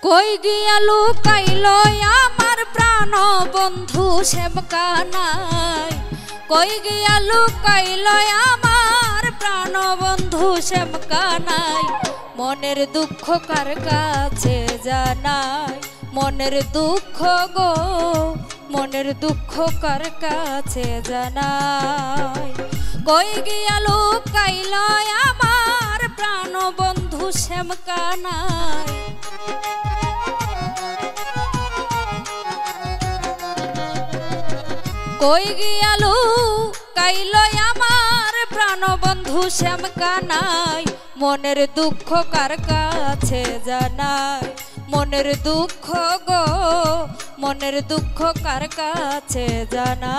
কই গিয়া লুকাইল আমার প্রাণ বন্ধু শ্যামকানাই, কই গিয়া লুকাইল আমার প্রাণ বন্ধু শ্যামকানাই। মনের দুঃখ কার কাছে জানাই, মনের দুঃখ গো, মনের দুঃখ কার কাছে জানাই। কই গিয়া লুকাইল আমার প্রাণ বন্ধু শ্যামকানাই। কই গিয়া লুকাইল আমার প্রাণ বন্ধু শ্যামকানাই। মনের দুঃখ কার কাছে জানাই, মনের দুঃখ গো, মনের দুঃখ কার কাছে জানাই।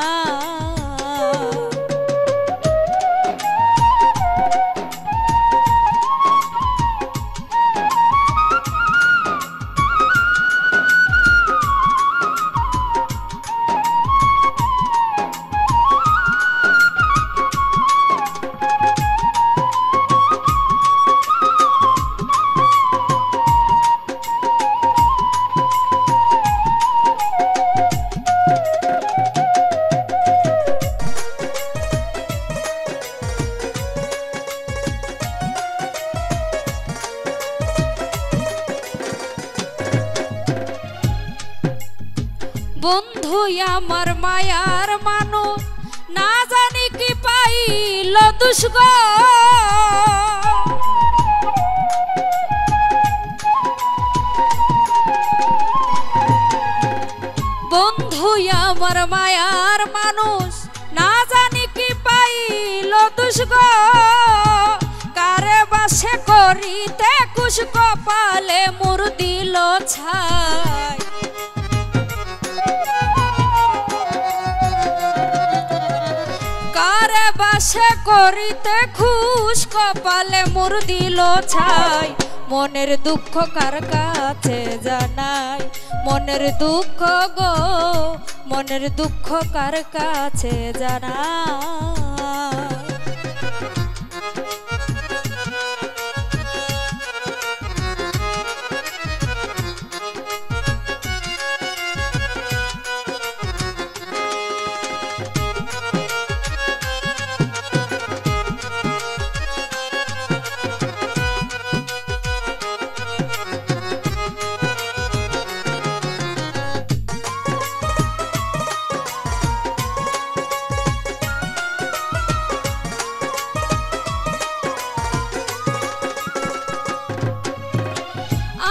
বন্ধু আমার মায়ার মানুষ না জানি কি পাইল দোষ গো। বন্ধু আমার মায়ার মানুষ না জানি কি পাইল দোষ গো। কারে বাসে করিতে কুশ কপালে মোর দিল ছাই। কারে বাসে করিতে খুশ কপালে মোর দিল ছাই। মনের দুঃখ কার কাছে জানাই, মনের দুঃখ গো, মনের দুঃখ কার কাছে জানাই।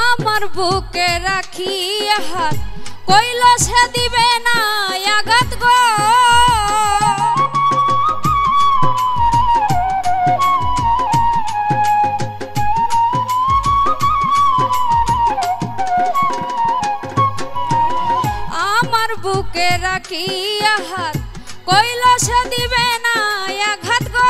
আমার বুকে রাখি হাত কইল সে দিবে না আঘাত গো। আমার বুকে রাখি হাত কইল সে দিবে না আঘাত গো।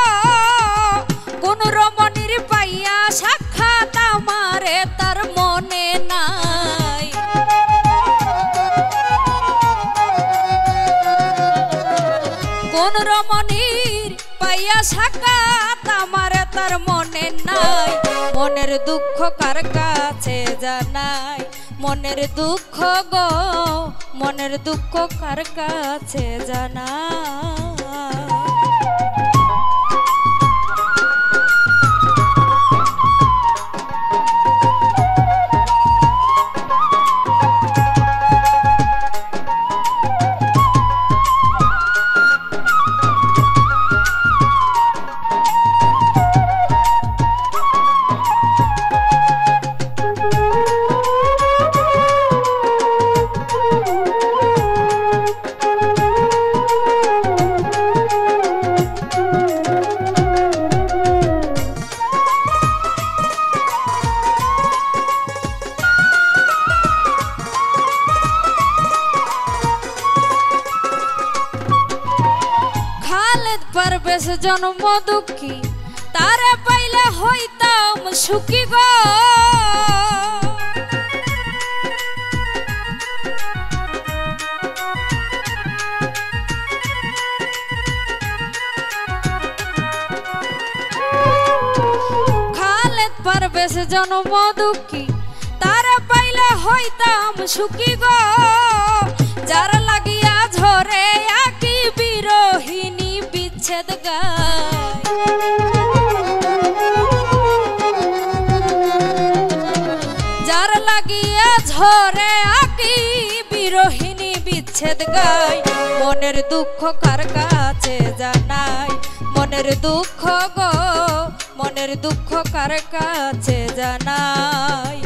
কোন রমণীর পাইয়া সাক্ষাৎ আমারে তার মনে নাই। কোন রমণীর পাইয়া সাক্ষাৎ আমারে তার মনে নাই। মনের দুঃখ কার কাছে জানাই, মনের দুঃখ গো, মনের দুঃখ কার কাছে জানাই। পারবেশ জন্ম দুঃখী তারে পাইলে হইতাম সুখী গো। খালেদ পারবেশ জন্ম দুঃখী তারা পাইলে হইতাম সুখী গো, যার লাগিয়া ঝরে আকি বিরহিনী বিচ্ছেদ গায়। যার লাগিয়া ঝরে আকি বিরহিনী বিচ্ছেদ গায়, মনের দুঃখ কার কাছে জানাই, মনের দুঃখ গো, মনের দুঃখ কার কাছে জানাই।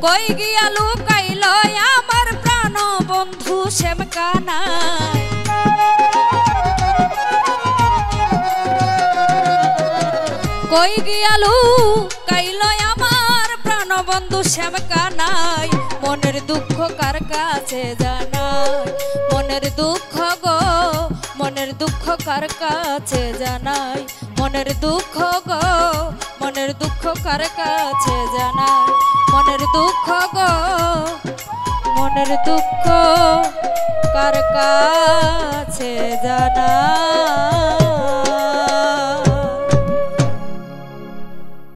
কই গিয়া লুকাইল আমার প্রাণ বন্ধু শ্যাম কানাই, কই গিয়া লুকাইল আমার প্রাণ বন্ধু শ্যাম কানাই। মনের দুঃখ কার কাছে জানাই, মনের দুঃখ গো, মনের দুঃখ কার কাছে জানাই, মনের দুঃখ গো, মনের দুঃখ কার কাছে জানাই, মনের দুঃখ গো, মনের দুঃখ কার কাছে